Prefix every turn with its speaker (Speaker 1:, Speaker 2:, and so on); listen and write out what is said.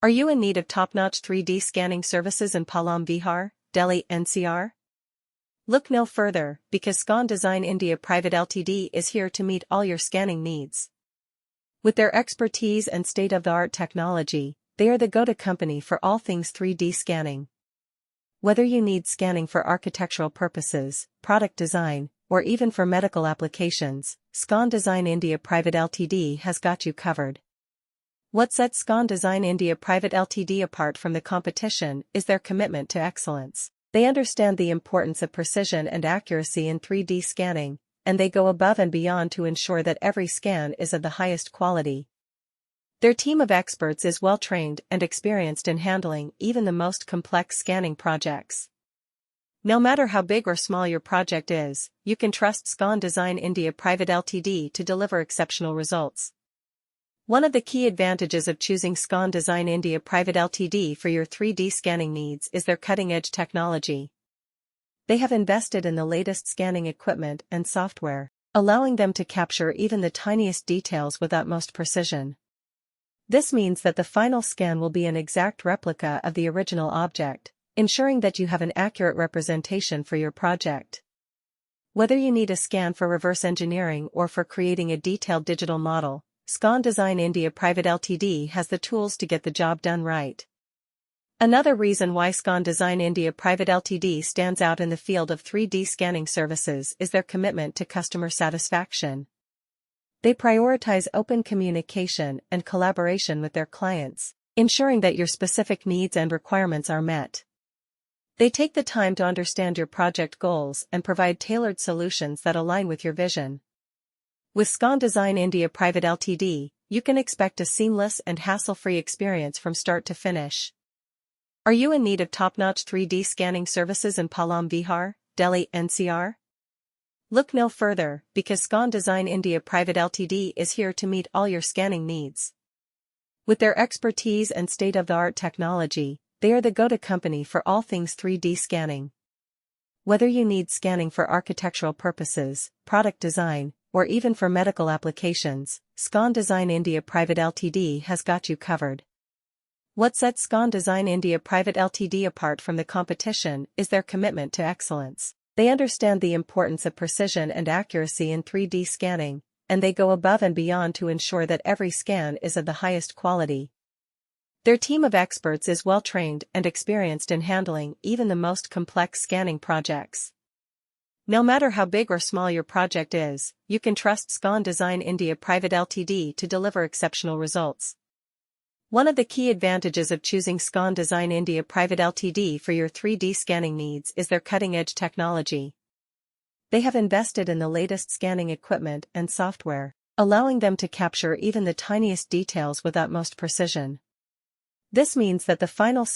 Speaker 1: Are you in need of top-notch 3D scanning services in Palam Vihar, Delhi, NCR? Look no further, because Scon Design India Pvt Ltd is here to meet all your scanning needs. With their expertise and state-of-the-art technology, they are the go-to company for all things 3D scanning. Whether you need scanning for architectural purposes, product design, or even for medical applications, Scon Design India Pvt Ltd has got you covered. What sets Scon Design India Pvt Ltd apart from the competition is their commitment to excellence. They understand the importance of precision and accuracy in 3D scanning, and they go above and beyond to ensure that every scan is of the highest quality. Their team of experts is well-trained and experienced in handling even the most complex scanning projects. No matter how big or small your project is, you can trust Scon Design India Pvt Ltd to deliver exceptional results. One of the key advantages of choosing Scon Design India Pvt Ltd for your 3D scanning needs is their cutting-edge technology. They have invested in the latest scanning equipment and software, allowing them to capture even the tiniest details with utmost precision. This means that the final scan will be an exact replica of the original object, ensuring that you have an accurate representation for your project. Whether you need a scan for reverse engineering or for creating a detailed digital model, Scon Design India Pvt Ltd has the tools to get the job done right. Another reason why Scon Design India Pvt Ltd stands out in the field of 3D scanning services is their commitment to customer satisfaction. They prioritize open communication and collaboration with their clients, ensuring that your specific needs and requirements are met. They take the time to understand your project goals and provide tailored solutions that align with your vision. With Scon Design India Pvt Ltd, you can expect a seamless and hassle-free experience from start to finish. Are you in need of top-notch 3D scanning services in Palam Vihar, Delhi, NCR? Look no further, because Scon Design India Pvt Ltd is here to meet all your scanning needs. With their expertise and state-of-the-art technology, they are the go-to company for all things 3D scanning. Whether you need scanning for architectural purposes, product design, or even for medical applications, Scon Design India Pvt Ltd has got you covered. What sets Scon Design India Pvt Ltd apart from the competition is their commitment to excellence. They understand the importance of precision and accuracy in 3D scanning, and they go above and beyond to ensure that every scan is of the highest quality. Their team of experts is well-trained and experienced in handling even the most complex scanning projects. No matter how big or small your project is, you can trust Scon Design India Pvt Ltd to deliver exceptional results. One of the key advantages of choosing Scon Design India Pvt Ltd for your 3D scanning needs is their cutting-edge technology. They have invested in the latest scanning equipment and software, allowing them to capture even the tiniest details with utmost precision. This means that the final